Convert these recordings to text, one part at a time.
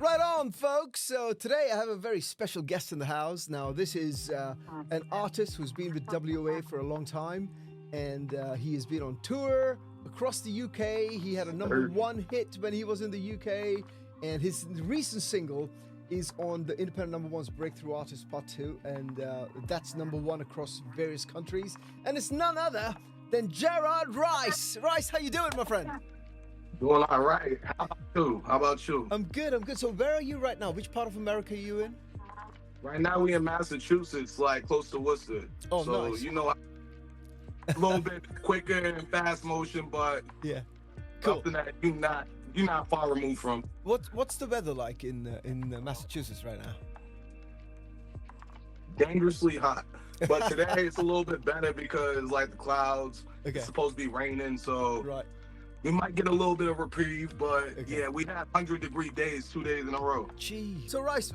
Right on, folks. So today I have a very special guest in the house. Now, this is an artist who's been with WOA for a long time, and he has been on tour across the UK. He had a number one hit when he was in the UK, and his recent single is on the Independent Number One's Breakthrough Artist Part 2, and that's number one across various countries. And it's none other than Jerard Rice. Rice, how you doing, my friend? Doing all right. How about you? I'm good. So where are you right now? Which part of America are you in? Right now we in Massachusetts, like close to Worcester. Oh, so, nice. you know, a little bit quicker and fast motion, but Yeah, cool. something that you're not far removed from. What's the weather like in Massachusetts right now? Dangerously hot. But today it's a little bit better because like the clouds, Okay. it's supposed to be raining, so Right. we might get a little bit of reprieve, but yeah, we had 100-degree days 2 days in a row. Gee. So Rice,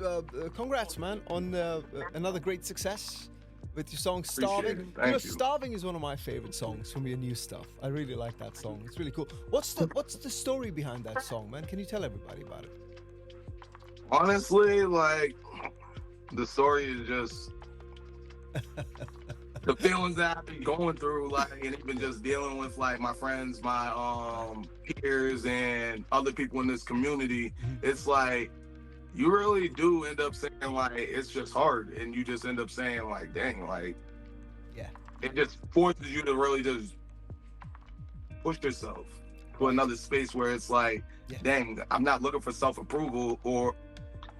congrats, man, on another great success with your song "Starving." Appreciate it. Thank you. "Starving" is one of my favorite songs from your new stuff. I really like that song. It's really cool. What's the story behind that song, man? Can you tell everybody about it? Honestly, like, the story is just the feelings that I've been going through, like, and even just dealing with, like, my friends, my peers, and other people in this community. It's like, you really do end up saying, like, it's just hard, and you just end up saying, like, dang, like, Yeah. it just forces you to really just push yourself to another space where it's like, Yeah. dang, I'm not looking for self-approval or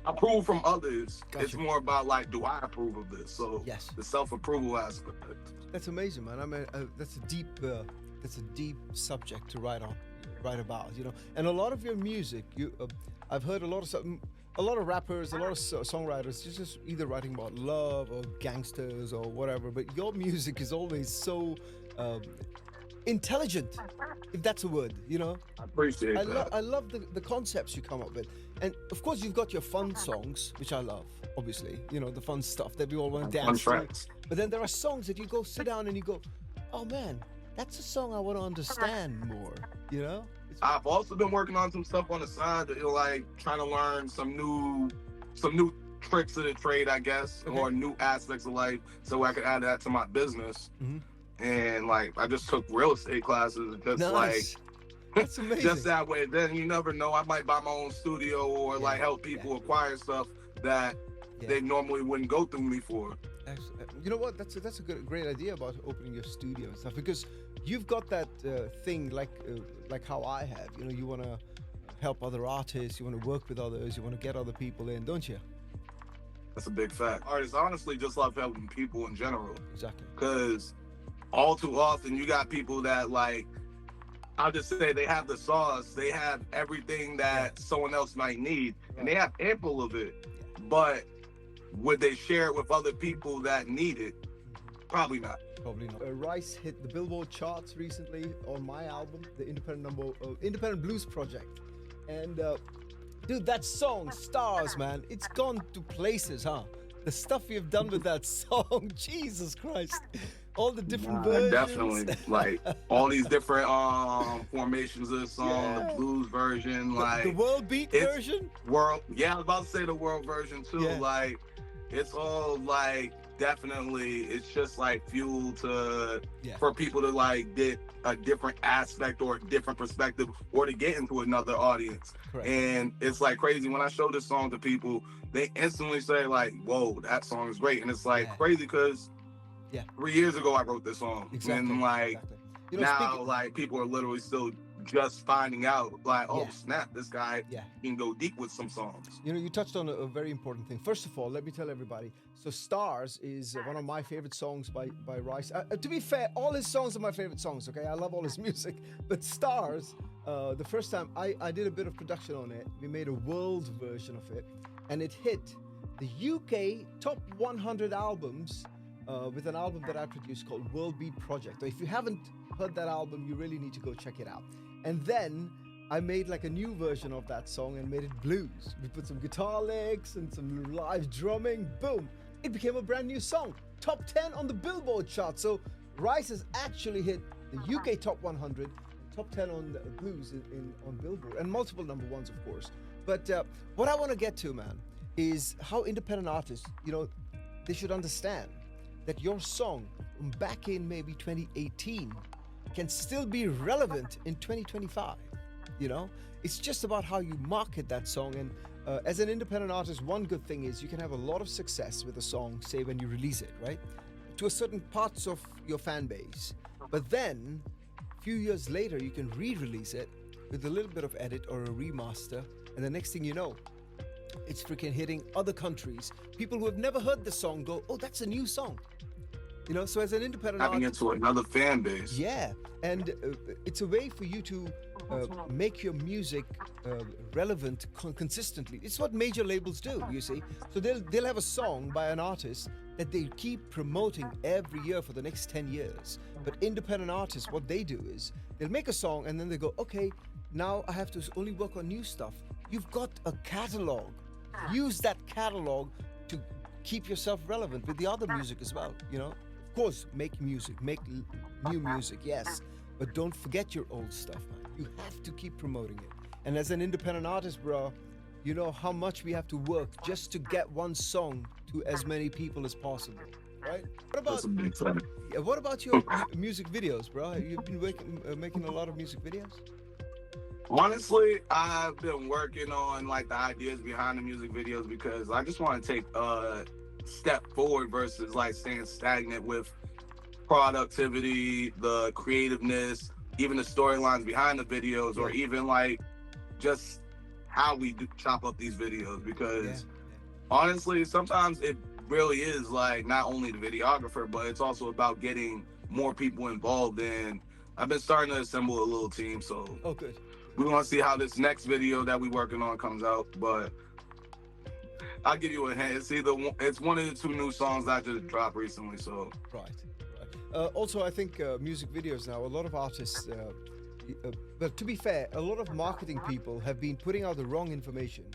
approval from others. Gotcha. It's more about like, do I approve of this? So Yes. the self-approval aspect. That's amazing, man. I mean, that's a deep subject to write about, you know. And a lot of your music, I've heard a lot of rappers, a lot of songwriters, just either writing about love or gangsters or whatever. But your music is always so intelligent, if that's a word, you know. I appreciate that. I love the concepts you come up with. And of course, you've got your fun songs, which I love, obviously, you know, the fun stuff that we all want to Fun dance to. tracks. But then there are songs that you go sit down and you go, oh man, that's a song I want to understand more, you know? I've also been working on some stuff on the side, that, like trying to learn some new tricks of the trade, I guess, Okay. or new aspects of life, so I could add that to my business. Mhm. And like, I just took real estate classes, just Nice. That's like, amazing. just that way. Then you never know, I might buy my own studio or Yeah, like help people acquire stuff that they normally wouldn't go through me for. You know what? That's a great idea about opening your studio and stuff, because you've got that thing like how I have. You know, you want to help other artists, you want to work with others, you want to get other people in, don't you? That's a big fact. Artists honestly just love helping people in general, Exactly. because all too often you got people that, like, I'll just say, they have the sauce, they have everything that someone else might need, and they have ample of it, but would they share it with other people that need it? Probably not. Probably not. Rice hit the Billboard charts recently on my album, the Independent Blues Project, and dude, that song "Stars," man, it's gone to places, huh? The stuff you've done with that song, Jesus Christ! All the different versions. Definitely, like all these different formations of the song, the blues version, like the world beat version. World, yeah, I was about to say the world version too. Yeah. Like, it's all like, definitely, it's just like fuel for people to like get a different aspect or a different perspective, or to get into another audience. Correct. And it's like crazy when I show this song to people, they instantly say like, "Whoa, that song is great!" And it's like crazy because 3 years ago I wrote this song, Exactly. and like You know, now, like, people are literally still just finding out, like, oh snap, this guy can go deep with some songs. You know, you touched on a very important thing. First of all, let me tell everybody. So "Stars" is one of my favorite songs by Rice. To be fair, all his songs are my favorite songs, okay? I love all his music. But "Stars," the first time I did a bit of production on it, we made a world version of it, and it hit the UK top 100 albums with an album that I produced called World Beat Project. If you haven't heard that album, you really need to go check it out. And then I made like a new version of that song and made it blues. We put some guitar licks and some live drumming. Boom! It became a brand new song. Top 10 on the Billboard chart. So Rice has actually hit the UK top 100, top 10 on the blues on Billboard, and multiple number ones, of course. But what I want to get to, man, is how independent artists, they should understand that your song back in maybe 2018 can still be relevant in 2025. It's just about how you market that song. And as an independent artist, one good thing is you can have a lot of success with a song, say when you release it, right? To a certain parts of your fan base. But then, a few years later, you can re-release it with a little bit of edit or a remaster. And the next thing you know, it's freaking hitting other countries. People who have never heard the song go, oh, that's a new song. So as an independent Tapping artist, into another fan base. yeah, and it's a way for you to make your music relevant consistently. It's what major labels do, you see. So they'll have a song by an artist that they keep promoting every year for the next 10 years. But independent artists, what they do is they'll make a song and then they go, okay, now I have to only work on new stuff. You've got a catalog. Use that catalog to keep yourself relevant with the other music as well, Of course, make music, make new music, yes. But don't forget your old stuff, man. You have to keep promoting it. And as an independent artist, bro, you know how much we have to work just to get one song to as many people as possible, right? That's a big thing. What about your music videos, bro? Have you been making a lot of music videos? Honestly, I've been working on the ideas behind the music videos because I just want to take a step forward versus staying stagnant with productivity, the creativeness, even the storylines behind the videos, or even just how we chop up these videos. Because honestly, sometimes it really is not only the videographer, but it's also about getting more people involved. And I've been starting to assemble a little team, so Good. We want to see how this next video that we're working on comes out. But I'll give you a hint. It's one of the 2 new songs I just dropped recently. So right. Also, I think music videos now, a lot of artists, but to be fair, a lot of marketing people have been putting out the wrong information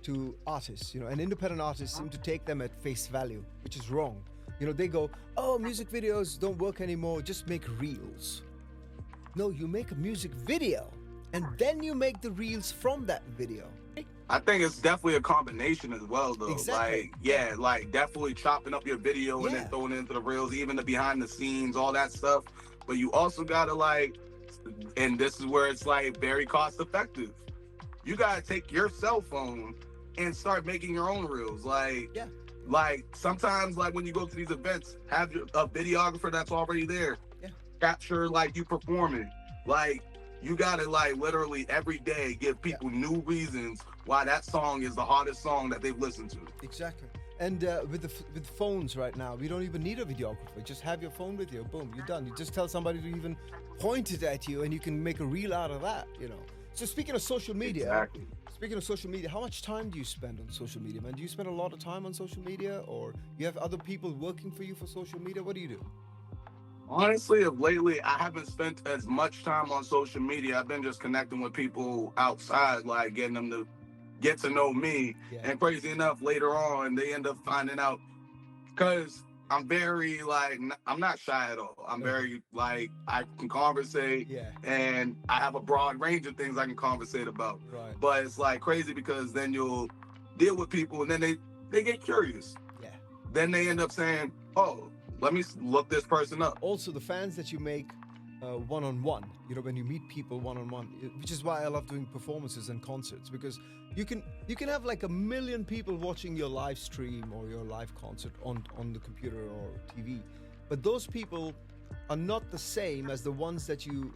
to artists, and independent artists seem to take them at face value, which is wrong. They go, oh, music videos don't work anymore, just make reels. No, you make a music video and then you make the reels from that video. I think it's definitely a combination as well, though. Exactly. Definitely chopping up your video and then throwing it into the reels, even the behind the scenes, all that stuff. But you also gotta and this is where it's very cost effective. You gotta take your cell phone and start making your own reels. Sometimes when you go to these events, have a videographer that's already there. Yeah. Capture you performing. You gotta literally every day give people new reasons why that song is the hardest song that they've listened to. Exactly. And with phones right now, we don't even need a videographer. Just have your phone with you. Boom, you're done. You just tell somebody to even point it at you, and you can make a reel out of that. So speaking of social media, how much time do you spend on social media, man? Do you spend a lot of time on social media, or you have other people working for you for social media? What do you do? Honestly, of lately, I haven't spent as much time on social media. I've been just connecting with people outside, getting them to get to know me. Yeah. And crazy enough, later on, they end up finding out, because I'm very, I'm not shy at all. I'm very, I can conversate, and I have a broad range of things I can conversate about. Right. But it's, crazy because then you'll deal with people, and then they get curious. Yeah. Then they end up saying, oh, let me look this person up. Also, the fans that you make one-on-one, when you meet people one-on-one, which is why I love doing performances and concerts, because you can have 1 million people watching your live stream or your live concert on the computer or TV, but those people are not the same as the ones that you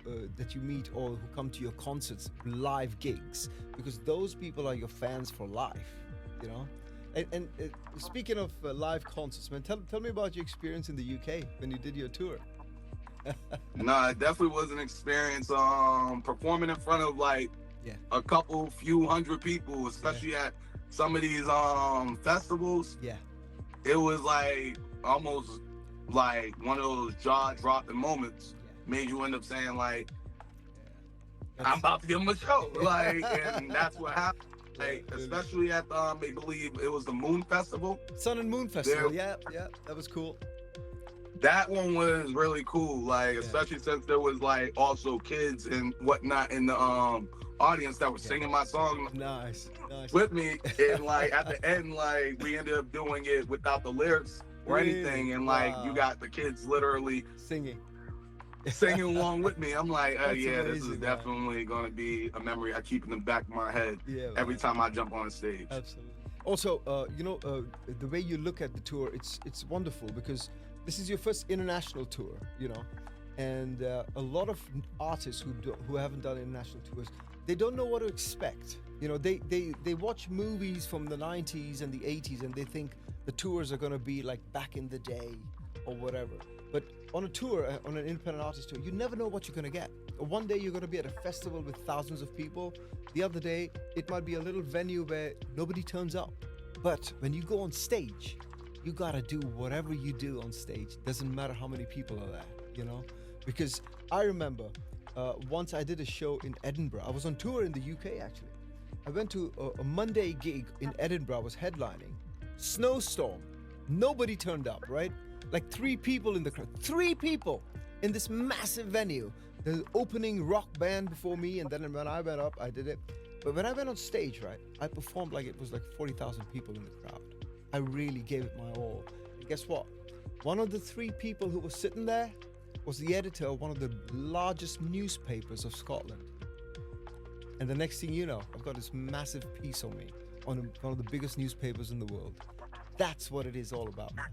meet or who come to your concerts, live gigs, because those people are your fans for life, And speaking of live concerts, man, tell me about your experience in the UK when you did your tour. Nah, it definitely was an experience. Performing in front of a few hundred people, especially at some of these festivals. Yeah, it was almost one of those jaw-dropping moments. Made you end up saying I'm about to give them a show. And that's what happened. Especially at I believe it was the Moon Festival. Sun and Moon Festival. Yeah, that was cool. That one was really cool, like Yeah. especially since there was like also kids and whatnot in the audience that were singing my song Nice. with me, and like at the end, like we ended up doing it without the lyrics or Really? anything, and like Wow. you got the kids literally Singing. singing along with me. I'm like, That's yeah, this amazing, is man. definitely gonna be a memory I keep in the back of my head Yeah. every man. time I jump on stage. Absolutely. Also, the way you look at the tour, it's wonderful because this is your first international tour, and a lot of artists who haven't done international tours, they don't know what to expect. They watch movies from the 90s and the 80s and they think the tours are going to be like back in the day or whatever. But on a tour, on an independent artist tour, you never know what you're going to get. One day you're going to be at a festival with thousands of people. The other day, it might be a little venue where nobody turns up. But when you go on stage, you got to do whatever you do on stage. Doesn't matter how many people are there, Because I remember once I did a show in Edinburgh. I was on tour in the UK, actually. I went to a Monday gig in Edinburgh. I was headlining. Snowstorm. Nobody turned up, right? Like 3 people in the crowd. 3 people in this massive venue. The opening rock band before me, and then when I went up, I did it. But when I went on stage, right, I performed like it was like 40,000 people in the crowd. I really gave it my all. And guess what? One of the 3 people who was sitting there was the editor of one of the largest newspapers of Scotland. And the next thing you know, I've got this massive piece on me on one of the biggest newspapers in the world. That's what it is all about, man.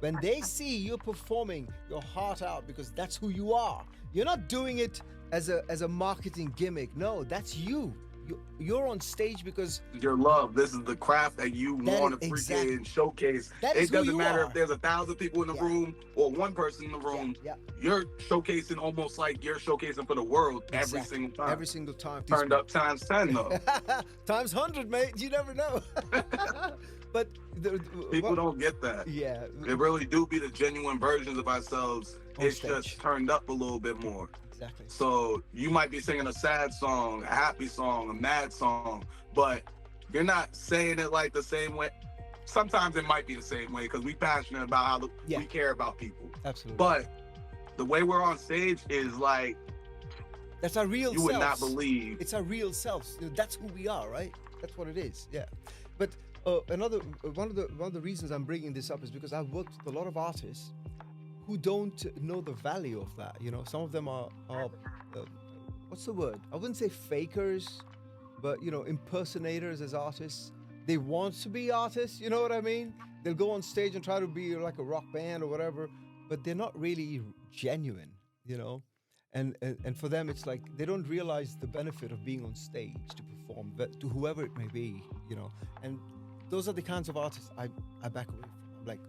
When they see you performing your heart out, because that's who you are. You're not doing it as a marketing gimmick. No, that's you. You're on stage because Your love. This is the craft that you want to exactly. freaking showcase. That is It doesn't who you matter are. if there's 1,000 people in the room or 1 person in the room. Yeah. You're showcasing almost like you're showcasing for the world every Exactly. single time. Every single time. Turned up times 10 though. Times 100, mate. You never know. But People don't get that. Yeah. They really do be the genuine versions of ourselves. On It's stage. just turned up a little bit more. Exactly. So you might be singing a sad song, a happy song, a mad song, but you're not saying it like the same way. Sometimes it might be the same way because we passionate about how we care about people. Absolutely. But the way we're on stage is like that's our real you selves. would not believe. It's our real selves. That's who we are, right? That's what it is. Yeah. But one of the reasons I'm bringing this up is because I've worked with a lot of artists who don't know the value of that. Some of them are what's the word? I wouldn't say fakers, but impersonators as artists. They want to be artists. You know what I mean? They'll go on stage and try to be like a rock band or whatever, but they're not really genuine. And for them, it's like they don't realize the benefit of being on stage to perform, but to whoever it may be. And those are the kinds of artists I back away from. I'm like,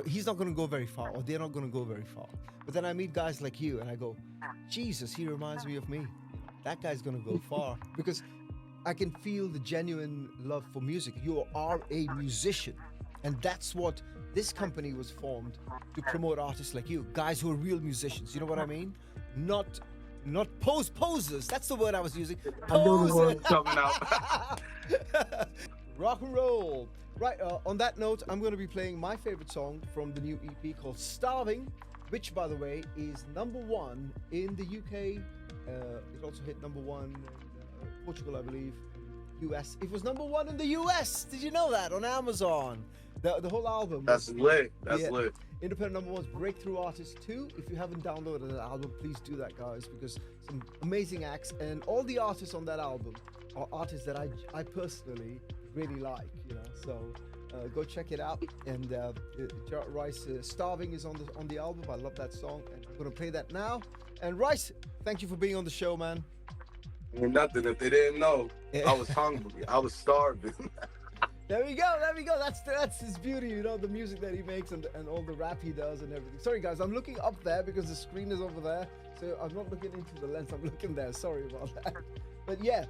he's not going to go very far, or they're not going to go very far. But then I meet guys like you and I go, Jesus, he reminds me of me. That guy's going to go far because I can feel the genuine love for music. You are a musician, and that's what this company was formed to promote artists like you, guys who are real musicians. You know what I mean? Not posers. That's the word I was using. Posers. Coming out. Rock and roll. Right, on that note, I'm going to be playing my favorite song from the new EP called Starving, which, by the way, is #1 in the UK. It also hit #1 in Portugal, I believe. US. It was #1 in the US. Did you know that? On Amazon. The whole album. That's lit. That's lit. Independent #1's Breakthrough Artist 2. If you haven't downloaded that album, please do that, guys, because some amazing acts, and all the artists on that album are artists that I personally really like, so go check it out. And Jerard Rice, Starving is on the album. I love that song, and I'm going to play that now. And Rice, thank you for being on the show, man. Nothing. If they didn't know, I was hungry. I was starving. There we go. That's his beauty, the music that he makes and all the rap he does and everything. Sorry, guys, I'm looking up there because the screen is over there, so I'm not looking into the lens. I'm looking there. Sorry about that. But yeah,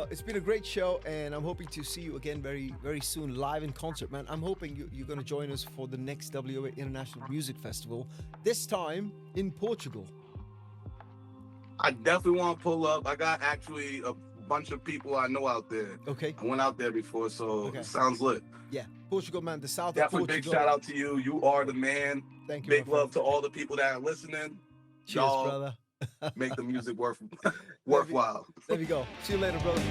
it's been a great show, and I'm hoping to see you again very, very soon, live in concert, man. I'm hoping you're going to join us for the next WOA International Music Festival, this time in Portugal. I definitely want to pull up. I got actually a bunch of people I know out there. Okay. I went out there before, so it sounds lit. Yeah, Portugal, man, the south Definitely of Portugal. big shout out to you. You are the man. Thank you. Big love to all the people that are listening. Cheers, brother. Make the music worthwhile. There we go. See you later, brother.